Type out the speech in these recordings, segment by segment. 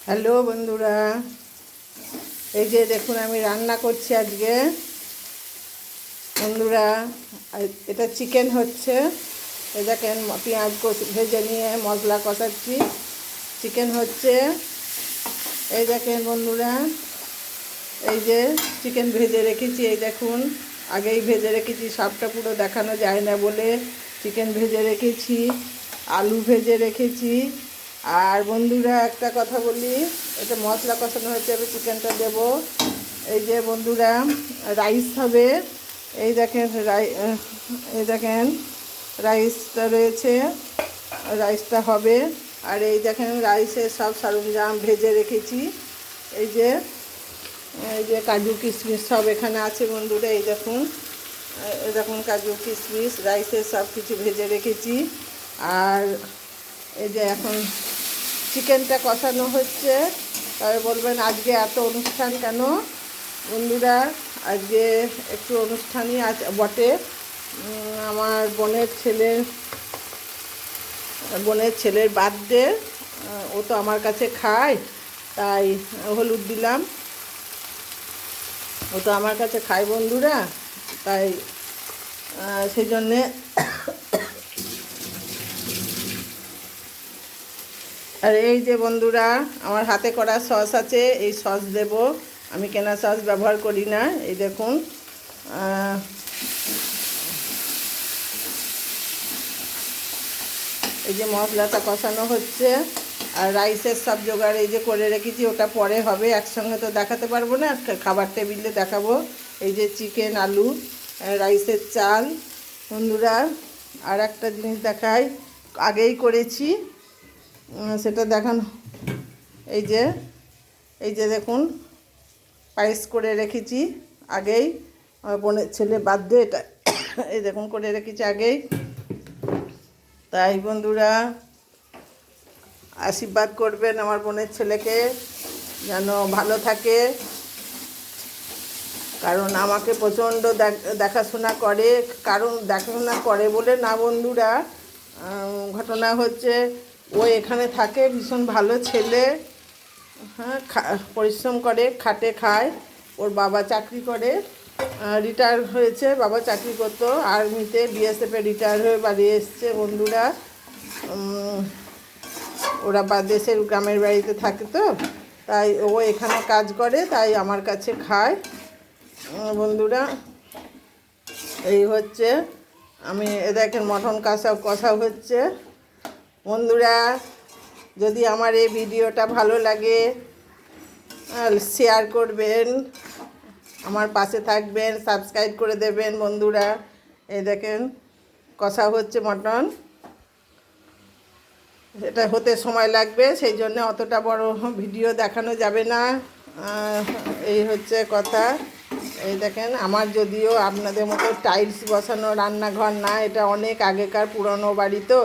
Hello বন্ধুরা, এই যে দেখুন আমি রান্না করছি আজকে। বন্ধুরা, এটা চিকেন হচ্ছে। এই দেখেন পেঁয়াজ ভেজে নিয়ে মশলা কষাচ্ছি। চিকেন হচ্ছে। এই দেখেন বন্ধুরা, এই যে চিকেন ভেজে রেখেছি। এই দেখুন, আগেই ভেজে রেখেছি, সবটা পুরো দেখানো যায় না বলে চিকেন ভেজে রেখেছি, আলু ভেজে রেখেছি। আর বন্ধুরা একটা কথা বলি, এটা মশলা কষানো হচ্ছে, আমি চিকেনটা দেব। এই যে বন্ধুরা, রাইস হবে। এই দেখেন এই দেখেন রাইসটা রয়েছে, রাইসটা হবে। আর এই দেখেন রাইসের সব সরঞ্জাম ভেজে রেখেছি। এই যে এই যে কাজু কিশমিশ সব এখানে আছে বন্ধুরা। এই দেখুন, এই দেখুন কাজু কিশমিশ, রাইসের সব কিছু ভেজে রেখেছি। আর এই যে এখন চিকেনটা কষানো হচ্ছে। তবে বলবেন আজকে এত অনুষ্ঠান কেন? বন্ধুরা, আজকে একটু অনুষ্ঠানই আছে বটে। আমার বোনের ছেলের বার্থডে। ও তো আমার কাছে খায়, তাই হলুদ দিলাম। ও তো আমার কাছে খায় বন্ধুরা, তাই সেই জন্যে। আর এই যে বন্ধুরা, আমার হাতে করা সস আছে, এই সস দেব। আমি কেনা সস ব্যবহার করি না। এই দেখুন, এই যে মশলাটা কষানো হচ্ছে। আর রাইসের সব জোগাড় এই যে করে রেখেছি, ওটা পরে হবে, একসঙ্গে তো দেখাতে পারবো না, খাবার টেবিলে দেখাবো। এই যে চিকেন, আলু, রাইসের চাল। বন্ধুরা, আর একটা জিনিস দেখাই, আগেই করেছি, সেটা দেখানো। এই যে এই যে দেখুন, পায়েস করে রেখেছি আগেই। আমার বোনের ছেলে বার্থডে, এটা এই দেখুন করে রেখেছি আগেই। তাই বন্ধুরা, আশীর্বাদ করবেন আমার বোনের ছেলেকে যেন ভালো থাকে, কারণ আমাকে প্রচণ্ড দেখাশোনা করে। কারণ দেখাশোনা করে বলে না বন্ধুরা, ঘটনা হচ্ছে ও এখানে থাকে, ভীষণ ভালো ছেলে। হ্যাঁ, পরিশ্রম করে, খাটে খায়। ওর বাবা চাকরি করে, রিটায়ার হয়েছে। বাবা চাকরি করতো আর্মিতে, বিএসএফে রিটায়ার হয়ে বাড়ি এসছে বন্ধুরা। ওরা দেশের গ্রামের বাড়িতে থাকে, তো তাই ও এখানে কাজ করে, তাই আমার কাছে খায় বন্ধুরা। এই হচ্ছে, আমি দেখেন মটন কষা হচ্ছে বন্ধুরা। যদি আমার এই ভিডিওটা ভালো লাগে, শেয়ার করবেন, আমার পাশে থাকবেন, সাবস্ক্রাইব করে দেবেন বন্ধুরা। এই দেখেন কষা হচ্ছে মটন, এটা হতে সময় লাগবে, সেই জন্য অতটা বড় ভিডিও দেখানো যাবে না। এই হচ্ছে কথা। এই দেখেন, আমার যদিও আপনাদের মতো টাইলস বসানো রান্নাঘর না, এটা অনেক আগেকার পুরনো বাড়ি, তো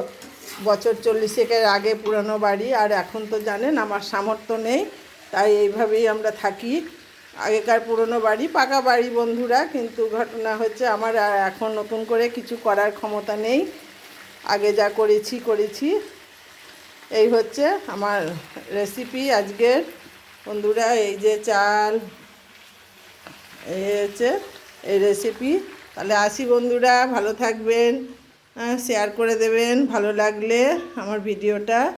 বছর 40-এর আগে পুরনো বাড়ি। আর এখন তো জানেন আমার সামর্থ্য নেই, তাই এইভাবেই আমরা থাকি। আগেকার পুরনো বাড়ি, পাকা বাড়ি বন্ধুরা, কিন্তু ঘটনা হচ্ছে আমার এখন নতুন করে কিছু করার ক্ষমতা নেই। আগে যা করেছি। এই হচ্ছে আমার রেসিপি আজকের বন্ধুরা। এই যে চাল, এই হচ্ছে এই রেসিপি। তাহলে আসি বন্ধুরা, ভালো থাকবেন, শেয়ার করে দেবেন ভালো লাগলে আমার ভিডিওটা।